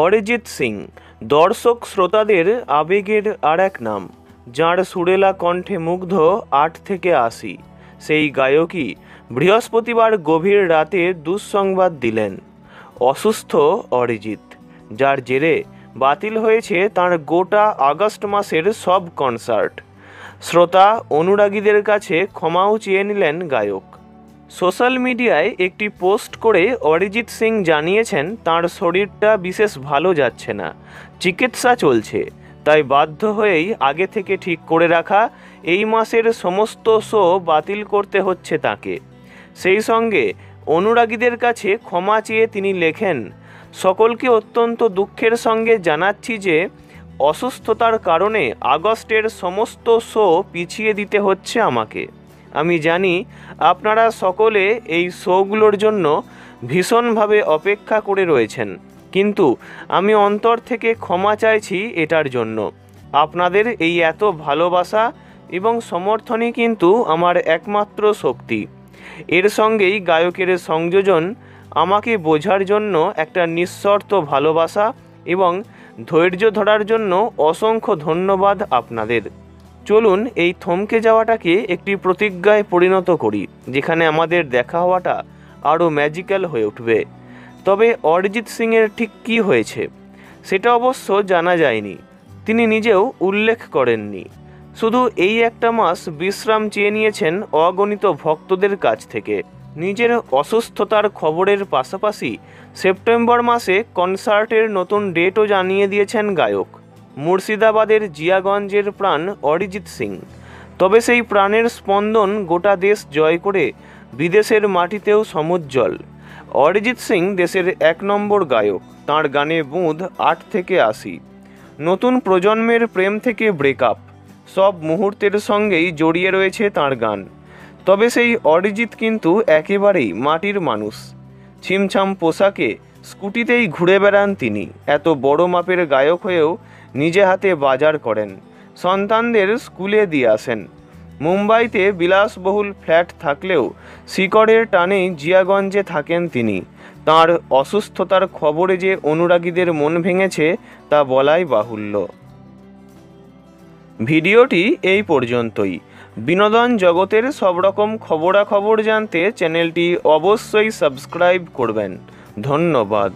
অরিজিৎ সিং দর্শক শ্রোতাদের আবেগের আর এক নাম, যাঁর সুরেলা কণ্ঠে মুগ্ধ 8 থেকে 80 সেই গায়কই বৃহস্পতিবার গভীর রাতে দুঃসংবাদ দিলেন। অসুস্থ অরিজিৎ, যার জেরে বাতিল হয়েছে তাঁর গোটা আগস্ট মাসের সব কনসার্ট। শ্রোতা অনুরাগীদের কাছে ক্ষমাও চেয়ে নিলেন গায়ক। সোশ্যাল মিডিয়ায় একটি পোস্ট করে অরিজিৎ সিং জানিয়েছেন তাঁর শরীরটা বিশেষ ভালো যাচ্ছে না, চিকিৎসা চলছে, তাই বাধ্য হয়েই আগে থেকে ঠিক করে রাখা এই মাসের সমস্ত শো বাতিল করতে হচ্ছে তাকে। সেই সঙ্গে অনুরাগীদের কাছে ক্ষমা চেয়ে তিনি লেখেন, সকলকে অত্যন্ত দুঃখের সঙ্গে জানাচ্ছি যে অসুস্থতার কারণে আগস্টের সমস্ত শো পিছিয়ে দিতে হচ্ছে আমাকে। আমি জানি আপনারা সকলে এই শোগুলোর জন্য ভীষণভাবে অপেক্ষা করে রয়েছেন, কিন্তু আমি অন্তর থেকে ক্ষমা চাইছি এটার জন্য। আপনাদের এই এত ভালোবাসা এবং সমর্থনই কিন্তু আমার একমাত্র শক্তি। এর সঙ্গেই গায়কের সংযোজন আমাকে বোঝার জন্য একটা নিঃশর্ত ভালোবাসা এবং ধৈর্য ধরার জন্য অসংখ্য ধন্যবাদ আপনাদের। চলুন এই থমকে যাওয়াটাকে একটি প্রতিজ্ঞায় পরিণত করি, যেখানে আমাদের দেখা হওয়াটা আরও ম্যাজিক্যাল হয়ে উঠবে। তবে অরিজিৎ সিংয়ের ঠিক কী হয়েছে সেটা অবশ্য জানা যায়নি, তিনি নিজেও উল্লেখ করেননি। শুধু এই একটা মাস বিশ্রাম চেয়ে নিয়েছেন অগণিত ভক্তদের কাছ থেকে। নিজের অসুস্থতার খবরের পাশাপাশি সেপ্টেম্বর মাসে কনসার্টের নতুন ডেটও জানিয়ে দিয়েছেন গায়ক। মুর্শিদাবাদের জিয়াগঞ্জের প্রাণ অরিজিৎ সিং, তবে সেই প্রাণের স্পন্দন গোটা দেশ জয় করে বিদেশের মাটিতেও সমুজ্জ্বল। অরিজিৎ সিং দেশের 1 নম্বর গায়ক, তাঁর গানে বুঁদ 8 থেকে 80। নতুন প্রজন্মের প্রেম থেকে ব্রেকআপ, সব মুহূর্তের সঙ্গেই জড়িয়ে রয়েছে তাঁর গান। তবে সেই অরিজিৎ কিন্তু একেবারেই মাটির মানুষ। ছিমছাম পোশাকে স্কুটিতেই ঘুরে বেড়ান তিনি। এত বড় মাপের গায়ক হয়েও নিজে হাতে বাজার করেন, সন্তানদের স্কুলে দিয়ে আসেন। মুম্বাইতে বিলাসবহুল ফ্ল্যাট থাকলেও শিকড়ের টানে জিয়াগঞ্জে থাকেন তিনি। তাঁর অসুস্থতার খবরে যে অনুরাগীদের মন ভেঙেছে তা বলাই বাহুল্য। ভিডিওটি এই পর্যন্তই। বিনোদন জগতের সব রকম খবরাখবর জানতে চ্যানেলটি অবশ্যই সাবস্ক্রাইব করবেন। ধন্যবাদ।